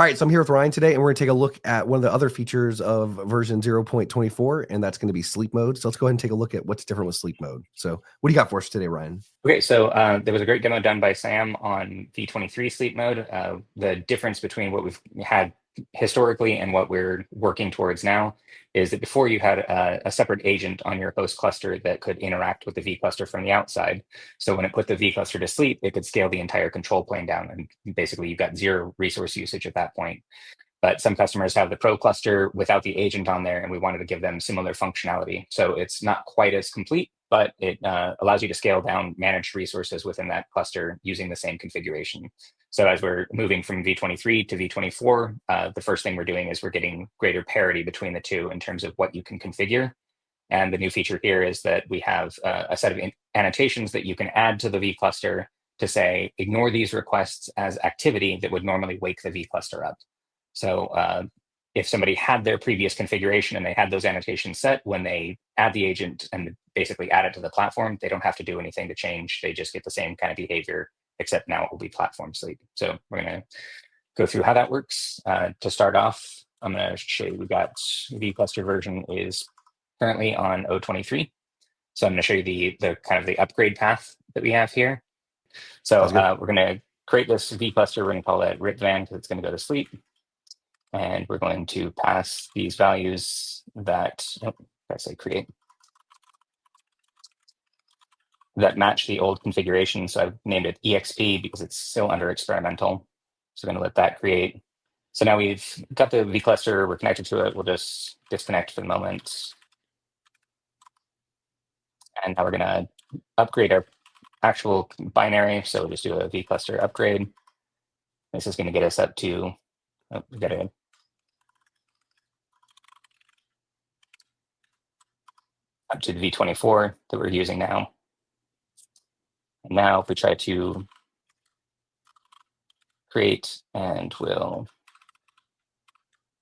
All right, so I'm here with Ryan today, and we're going to take a look at one of the other features of version 0.24, and that's going to be sleep mode. So let's go ahead and take a look at what's different with sleep mode. So what do you got for us today, Ryan? Okay, so there was a great demo done by Sam on v23 sleep mode. The difference between what we've had historically and what we're working towards now is that before you had a separate agent on your host cluster that could interact with the vCluster from the outside. So when it put the vCluster to sleep, it could scale the entire control plane down, and basically you've got zero resource usage at that point. But some customers have the Pro cluster without the agent on there, and we wanted to give them similar functionality. So it's not quite as complete, but it allows you to scale down managed resources within that cluster using the same configuration. So as we're moving from v23 to v24, the first thing we're doing is we're getting greater parity between the two in terms of what you can configure. And the new feature here is that we have a set of annotations that you can add to the vCluster to say, ignore these requests as activity that would normally wake the vCluster up. So if somebody had their previous configuration and they had those annotations set, when they add the agent and basically add it to the platform, they don't have to do anything to change. They just get the same kind of behavior, except now it will be platform sleep. So we're going to go through how that works. To start off, I'm going to show you we got vCluster version is currently on 0.23. So I'm going to show you the kind of the upgrade path that we have here. So we're going to create this vCluster. We're going to call it ripvan because it's going to go to sleep. And we're going to pass these values that, I say create, that match the old configuration. So I've named it EXP because it's still under experimental. So we're going to let that create. So now we've got the vCluster, we're connected to it. We'll just disconnect for the moment. And now we're going to upgrade our actual binary. So we'll just do a vCluster upgrade. This is going to get us up to, we've got to up to the v24 that we're using now. And now if we try to create and we'll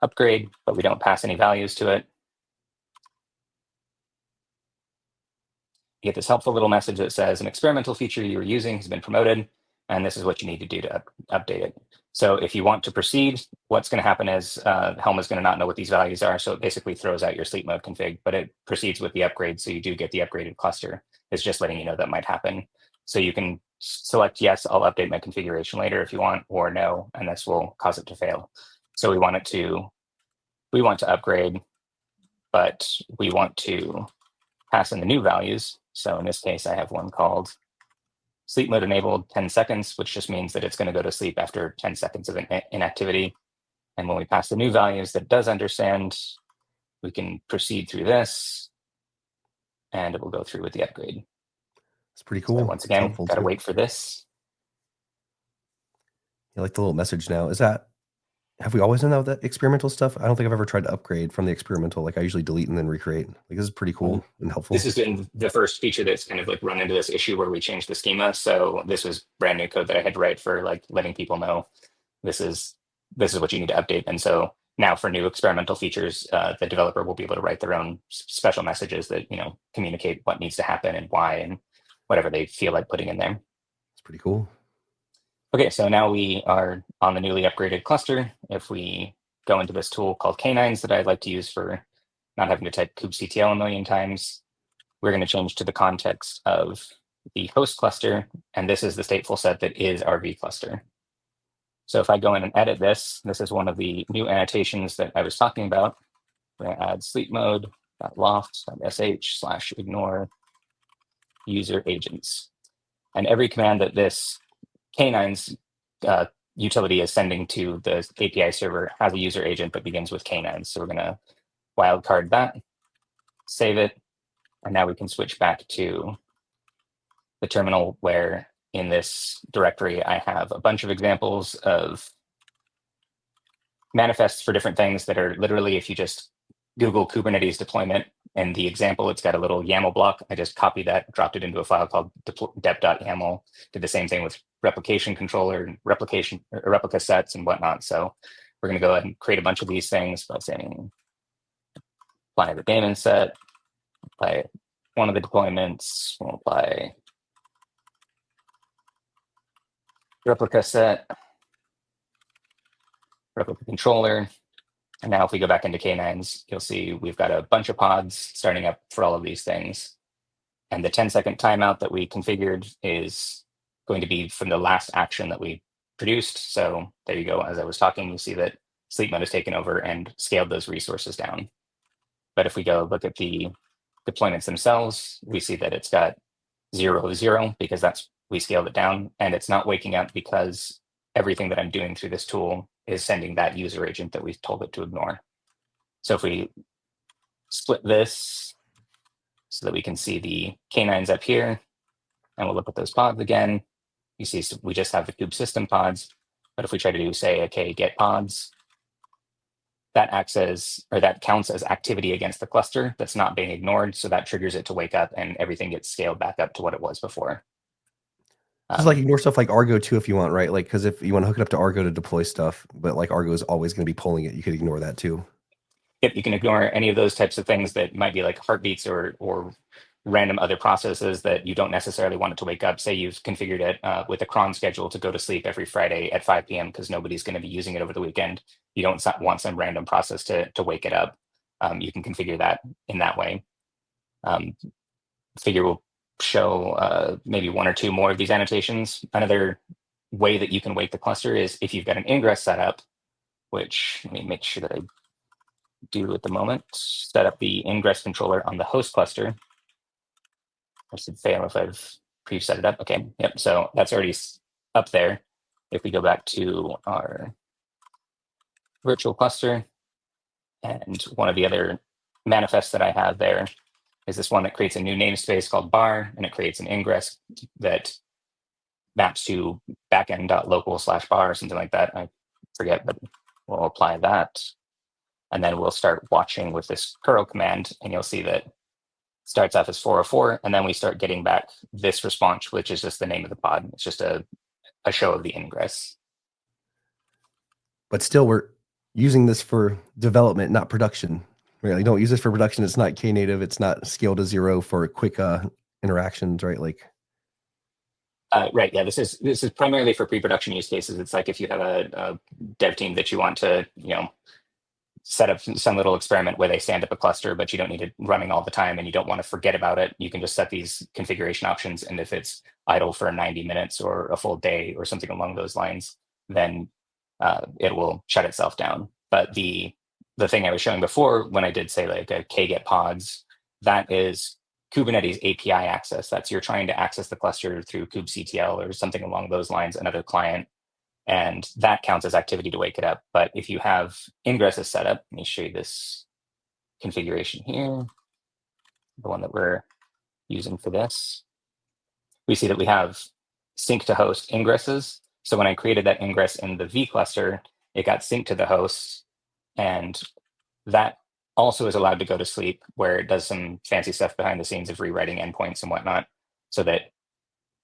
upgrade, but we don't pass any values to it, you get this helpful little message that says an experimental feature you were using has been promoted, and this is what you need to do to update it. So if you want to proceed, what's going to happen is Helm is going to not know what these values are, so it basically throws out your sleep mode config, but it proceeds with the upgrade, so you do get the upgraded cluster. It's just letting you know that might happen. So you can select yes, I'll update my configuration later if you want, or no, and this will cause it to fail. So we want to upgrade, but we want to pass in the new values. So in this case, I have one called sleep mode enabled 10 seconds, which just means that it's going to go to sleep after 10 seconds of inactivity. And when we pass the new values that does understand, we can proceed through this, and it will go through with the upgrade. It's pretty cool. So once again, got to wait for this. I like the little message now. Have we always done that experimental stuff? I don't think I've ever tried to upgrade from the experimental. Like I usually delete and then recreate. Like this is pretty cool and helpful. This has been the first feature that's kind of like run into this issue where we changed the schema. So this was brand new code that I had to write for like letting people know this is what you need to update. And so now for new experimental features, the developer will be able to write their own special messages that, communicate what needs to happen and why and whatever they feel like putting in there. It's pretty cool. Okay, so now we are on the newly upgraded cluster. If we go into this tool called K9s that I like to use for not having to type kubectl a million times, we're going to change to the context of the host cluster, and this is the stateful set that is our vCluster. So if I go in and edit this is one of the new annotations that I was talking about. We're going to add sleep mode loft.sh/ignore user agents. And every command that this K9's utility is sending to the API server has a user agent that begins with K9. So we're going to wildcard that, save it, and now we can switch back to the terminal where in this directory I have a bunch of examples of manifests for different things that are literally, if you just Google Kubernetes deployment and the example, it's got a little YAML block. I just copied that, dropped it into a file called dep.yaml, did the same thing with replication controller, replica sets and whatnot. So we're going to go ahead and create a bunch of these things by saying apply the daemon set, apply one of the deployments, we'll apply replica set, replica controller. And now if we go back into K9s, you'll see we've got a bunch of pods starting up for all of these things. And the 10-second timeout that we configured is going to be from the last action that we produced. So there you go. As I was talking, you see that sleep mode has taken over and scaled those resources down. But if we go look at the deployments themselves, we see that it's got 0, 0 because we scaled it down, and it's not waking up because everything that I'm doing through this tool is sending that user agent that we've told it to ignore. So if we split this so that we can see the K9s up here, and we'll look at those pods again, you see we just have the kube system pods. But if we try to do, say, okay, get pods, that counts as activity against the cluster that's not being ignored. So that triggers it to wake up and everything gets scaled back up to what it was before. Just like ignore stuff like Argo too, if you want, right? Like, because if you want to hook it up to Argo to deploy stuff, but like Argo is always going to be pulling it, you could ignore that too. Yep, you can ignore any of those types of things that might be like heartbeats or random other processes that you don't necessarily want it to wake up. Say you've configured it with a cron schedule to go to sleep every Friday at 5 p.m. because nobody's going to be using it over the weekend. You don't want some random process to wake it up. You can configure that in that way. Figure will show maybe one or two more of these annotations. Another way that you can wake the cluster is if you've got an ingress set up, which let me make sure that I do at the moment, set up the ingress controller on the host cluster. I should say, I don't know if I've pre-set it up. Okay, yep, so that's already up there. If we go back to our virtual cluster, and one of the other manifests that I have there is this one that creates a new namespace called bar, and it creates an ingress that maps to backend.local/bar or something like that. I forget, but we'll apply that. And then we'll start watching with this curl command, and you'll see that it starts off as 404, and then we start getting back this response, which is just the name of the pod. It's just a show of the ingress. But still, we're using this for development, not production. Really, don't use this for production. It's not Knative. It's not scaled to 0 for quick interactions, right? Like, right. Yeah. This is primarily for pre-production use cases. It's like if you have a dev team that you want to, set up some little experiment where they stand up a cluster, but you don't need it running all the time and you don't want to forget about it. You can just set these configuration options. And if it's idle for 90 minutes or a full day or something along those lines, then it will shut itself down. But the thing I was showing before when I did say like a kget pods, that is Kubernetes API access. That's you're trying to access the cluster through kubectl or something along those lines, another client. And that counts as activity to wake it up. But if you have ingresses set up, let me show you this configuration here, the one that we're using for this. We see that we have sync to host ingresses. So when I created that ingress in the vCluster, it got synced to the host, and that also is allowed to go to sleep, where it does some fancy stuff behind the scenes of rewriting endpoints and whatnot, so that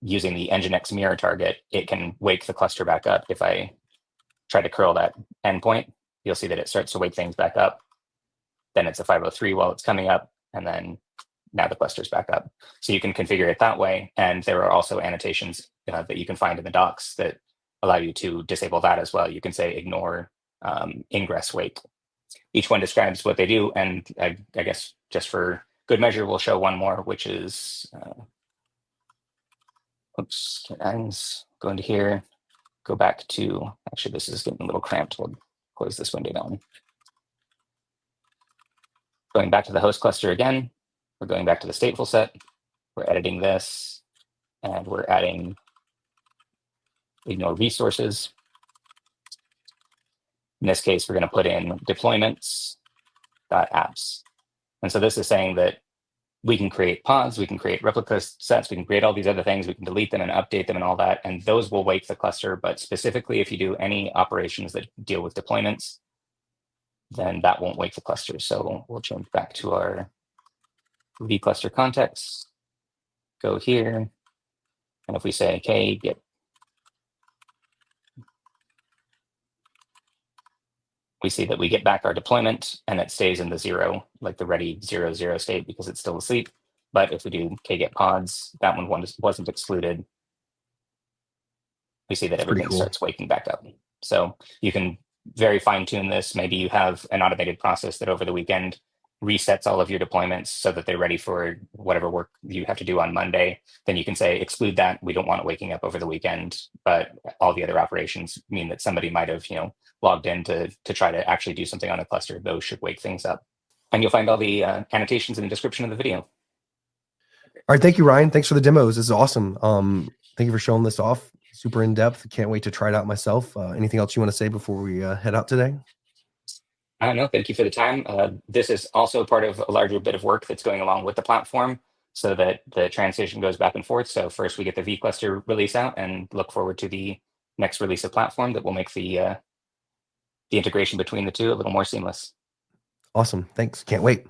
using the Nginx mirror target, it can wake the cluster back up. If I try to curl that endpoint, you'll see that it starts to wake things back up. Then it's a 503 while it's coming up, and then now the cluster's back up. So you can configure it that way. And there are also annotations that you can find in the docs that allow you to disable that as well. You can say ignore ingress wake. Each one describes what they do. And I guess just for good measure, we'll show one more, which is, go into here, go back to, actually, this is getting a little cramped. We'll close this window down. Going back to the host cluster again, we're going back to the stateful set. We're editing this, and we're adding ignore resources. In this case, we're going to put in deployments.apps. And so this is saying that we can create pods, we can create replica sets, we can create all these other things, we can delete them and update them and all that, and those will wake the cluster. But specifically, if you do any operations that deal with deployments, then that won't wake the cluster. So we'll jump back to our vCluster context, go here, and if we say, okay, get, we see that we get back our deployment and it stays in the 0, like the ready 0, 0 state because it's still asleep. But if we do kget pods, that one wasn't excluded. We see that everything cool. starts waking back up. So you can very fine tune this. Maybe you have an automated process that over the weekend resets all of your deployments so that they're ready for whatever work you have to do on Monday. Then you can say, exclude that. We don't want it waking up over the weekend, but all the other operations mean that somebody might have, logged in to try to actually do something on a cluster. Those should wake things up. And you'll find all the annotations in the description of the video. All right, thank you, Ryan. Thanks for the demos. This is awesome. Thank you for showing this off. Super in depth. Can't wait to try it out myself. Anything else you want to say before we head out today? I don't know. Thank you for the time. This is also part of a larger bit of work that's going along with the platform so that the transition goes back and forth. So first we get the vCluster release out and look forward to the next release of platform that will make the integration between the two a little more seamless. Awesome. Thanks. Can't wait.